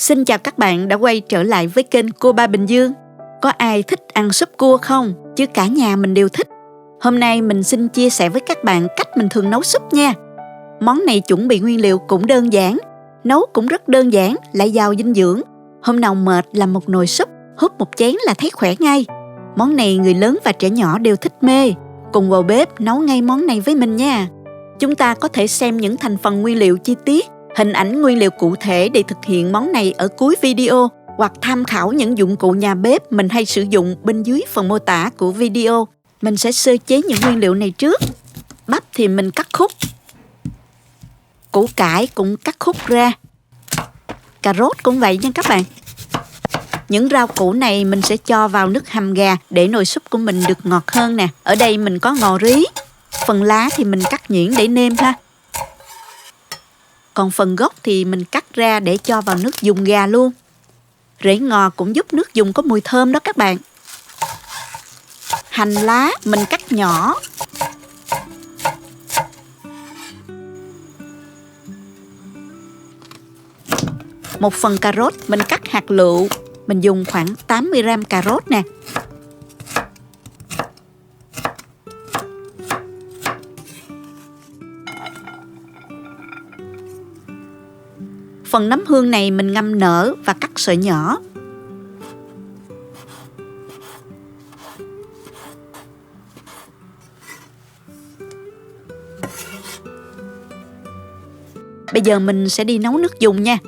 Xin chào các bạn đã quay trở lại với kênh Cô Ba Bình Dương. Có ai thích ăn súp cua không? Chứ cả nhà mình đều thích. Hôm nay mình xin chia sẻ với các bạn cách mình thường nấu súp nha. Món này chuẩn bị nguyên liệu cũng đơn giản, nấu cũng rất đơn giản, lại giàu dinh dưỡng. Hôm nào mệt làm một nồi súp, húp một chén là thấy khỏe ngay. Món này người lớn và trẻ nhỏ đều thích mê. Cùng vào bếp nấu ngay món này với mình nha. Chúng ta có thể xem những thành phần nguyên liệu chi tiết, hình ảnh nguyên liệu cụ thể để thực hiện món này ở cuối video, hoặc tham khảo những dụng cụ nhà bếp mình hay sử dụng bên dưới phần mô tả của video. Mình sẽ sơ chế những nguyên liệu này trước. Bắp thì mình cắt khúc, củ cải cũng cắt khúc ra, cà rốt cũng vậy nha các bạn. Những rau củ này mình sẽ cho vào nước hầm gà để nồi súp của mình được ngọt hơn nè. Ở đây mình có ngò rí, phần lá thì mình cắt nhuyễn để nêm ha. Còn phần gốc thì mình cắt ra để cho vào nước dùng gà luôn. Rễ ngò cũng giúp nước dùng có mùi thơm đó các bạn. Hành lá mình cắt nhỏ. Một phần cà rốt mình cắt hạt lựu. Mình dùng khoảng 80g cà rốt nè. Phần nấm hương này mình ngâm nở và cắt sợi nhỏ. Bây giờ mình sẽ đi nấu nước dùng nha.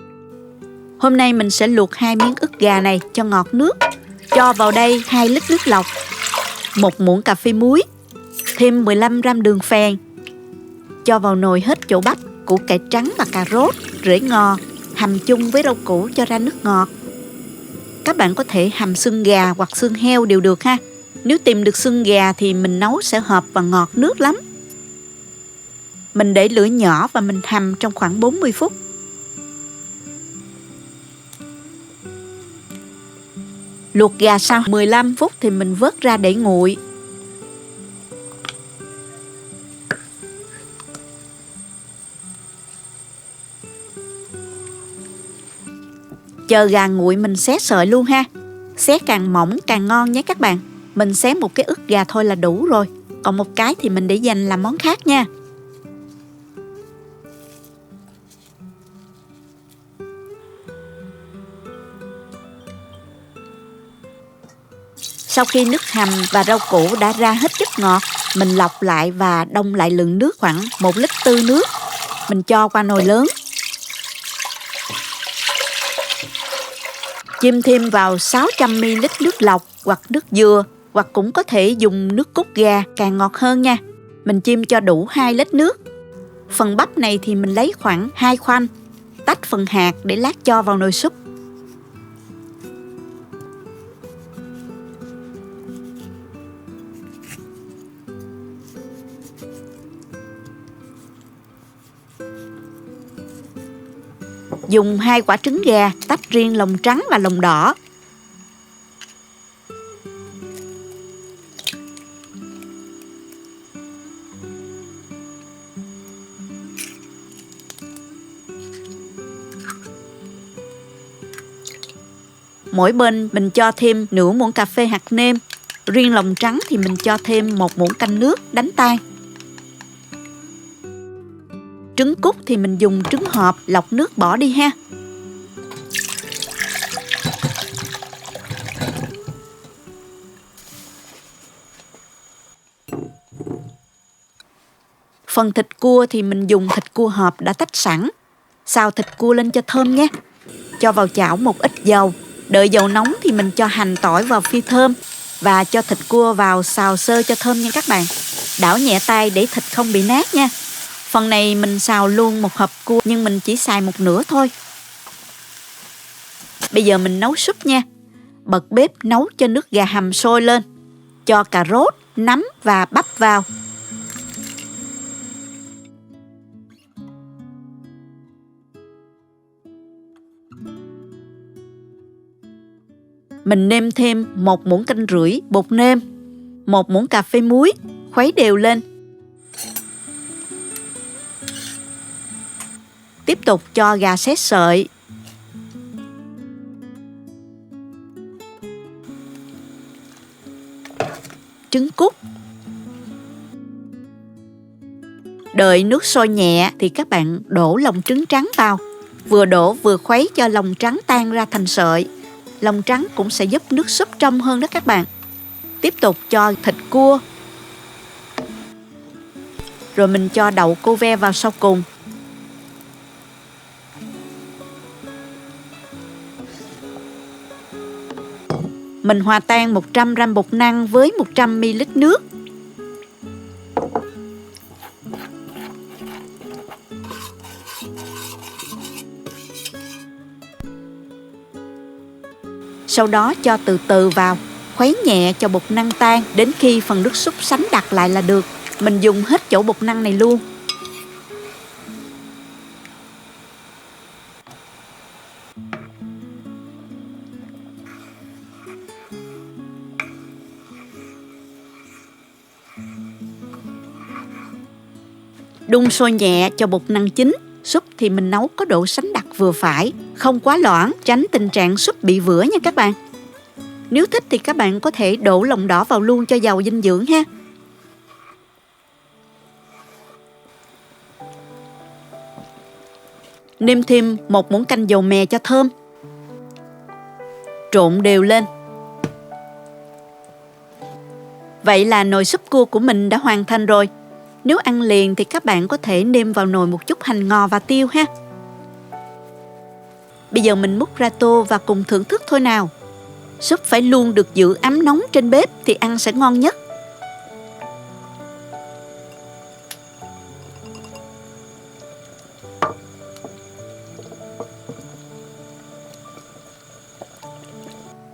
Hôm nay mình sẽ luộc 2 miếng ức gà này cho ngọt nước. Cho vào đây 2 lít nước lọc, 1 muỗng cà phê muối, thêm 15g đường phèn. Cho vào nồi hết chỗ bắp, củ cải trắng và cà rốt, rễ ngò, hầm chung với rau củ cho ra nước ngọt. Các bạn có thể hầm xương gà hoặc xương heo đều được ha. Nếu tìm được xương gà thì mình nấu sẽ hợp và ngọt nước lắm. Mình để lửa nhỏ và mình hầm trong khoảng 40 phút. Luộc gà sau 15 phút thì mình vớt ra để nguội. Chờ gà nguội mình xé sợi luôn ha. Xé càng mỏng càng ngon nhé các bạn. Mình xé một cái ức gà thôi là đủ rồi. Còn một cái thì mình để dành làm món khác nha. Sau khi nước hầm và rau củ đã ra hết chất ngọt, mình lọc lại và đông lại lượng nước khoảng 1,4 lít nước. Mình cho qua nồi lớn. Chiêm thêm vào 600ml nước lọc hoặc nước dừa, hoặc cũng có thể dùng nước cốt gà càng ngọt hơn nha. Mình chiêm cho đủ 2 lít nước. Phần bắp này thì mình lấy khoảng 2 khoanh, tách phần hạt để lát cho vào nồi súp. Dùng 2 quả trứng gà, tách riêng lòng trắng và lòng đỏ. Mỗi bên mình cho thêm nửa muỗng cà phê hạt nêm. Riêng lòng trắng thì mình cho thêm 1 muỗng canh nước đánh tan. Trứng cút thì mình dùng trứng hộp lọc nước bỏ đi ha. Phần thịt cua thì mình dùng thịt cua hộp đã tách sẵn. Xào thịt cua lên cho thơm nhé. Cho vào chảo một ít dầu. Đợi dầu nóng thì mình cho hành tỏi vào phi thơm. Và cho thịt cua vào xào sơ cho thơm nha các bạn. Đảo nhẹ tay để thịt không bị nát nha. Phần này mình xào luôn một hộp cua nhưng mình chỉ xài một nửa thôi. Bây giờ mình nấu súp nha. Bật bếp nấu cho nước gà hầm sôi lên. Cho cà rốt, nấm và bắp vào. Mình nêm thêm 1 muỗng canh rưỡi bột nêm, 1 muỗng cà phê muối, khuấy đều lên. Tiếp tục cho gà xé sợi. trứng cút. Đợi nước sôi nhẹ thì các bạn đổ lòng trứng trắng vào. Vừa đổ vừa khuấy cho lòng trắng tan ra thành sợi. Lòng trắng cũng sẽ giúp nước súp trong hơn đó các bạn. Tiếp tục cho thịt cua. Rồi mình cho đậu cô ve vào sau cùng. Mình hòa tan 100 g bột năng với 100 ml nước. Sau đó cho từ từ vào, khuấy nhẹ cho bột năng tan đến khi phần nước súp sánh đặc lại là được. Mình dùng hết chỗ bột năng này luôn. Đun sôi nhẹ cho bột năng chín. Súp thì mình nấu có độ sánh đặc vừa phải, không quá loãng, tránh tình trạng súp bị vữa nha các bạn. Nếu thích thì các bạn có thể đổ lòng đỏ vào luôn cho giàu dinh dưỡng ha. Nêm thêm 1 muỗng canh dầu mè cho thơm. Trộn đều lên. Vậy là nồi súp cua của mình đã hoàn thành rồi. Nếu ăn liền thì các bạn có thể nêm vào nồi một chút hành ngò và tiêu ha. Bây giờ mình múc ra tô và cùng thưởng thức thôi nào. Súp phải luôn được giữ ấm nóng trên bếp thì ăn sẽ ngon nhất.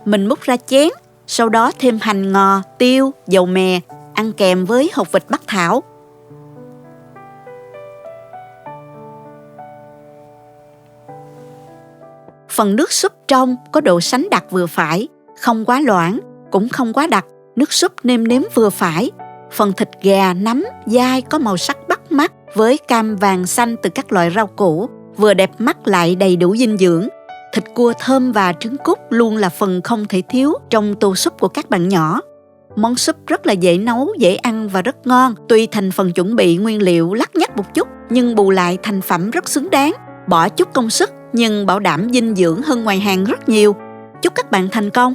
Mình múc ra chén, sau đó thêm hành ngò, tiêu, dầu mè, ăn kèm với hột vịt Bắc Thảo. Phần nước súp trong có độ sánh đặc vừa phải, không quá loãng, cũng không quá đặc, nước súp nêm nếm vừa phải. Phần thịt gà, nấm, dai có màu sắc bắt mắt với cam vàng xanh từ các loại rau củ, vừa đẹp mắt lại đầy đủ dinh dưỡng. Thịt cua thơm và trứng cút luôn là phần không thể thiếu trong tô súp của các bạn nhỏ. Món súp rất là dễ nấu, dễ ăn và rất ngon. Tuy thành phần chuẩn bị nguyên liệu lắt nhắt một chút, nhưng bù lại thành phẩm rất xứng đáng. Bỏ chút công sức nhưng bảo đảm dinh dưỡng hơn ngoài hàng rất nhiều. Chúc các bạn thành công.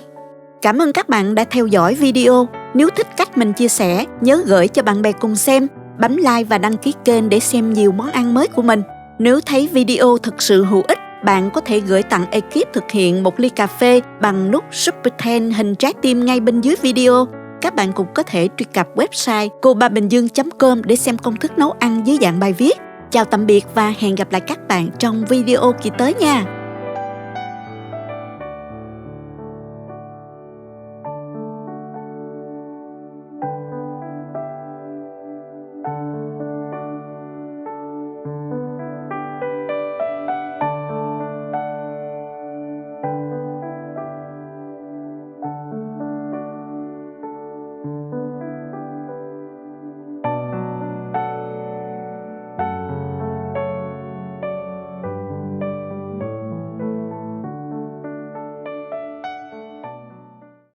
Cảm ơn các bạn đã theo dõi video. Nếu thích cách mình chia sẻ, nhớ gửi cho bạn bè cùng xem, bấm like và đăng ký kênh để xem nhiều món ăn mới của mình. Nếu thấy video thực sự hữu ích, bạn có thể gửi tặng ekip thực hiện một ly cà phê bằng nút Super Thanks hình trái tim ngay bên dưới video. Các bạn cũng có thể truy cập website cobabinhdương.com để xem công thức nấu ăn dưới dạng bài viết. Chào tạm biệt và hẹn gặp lại các bạn trong video kỳ tới nha.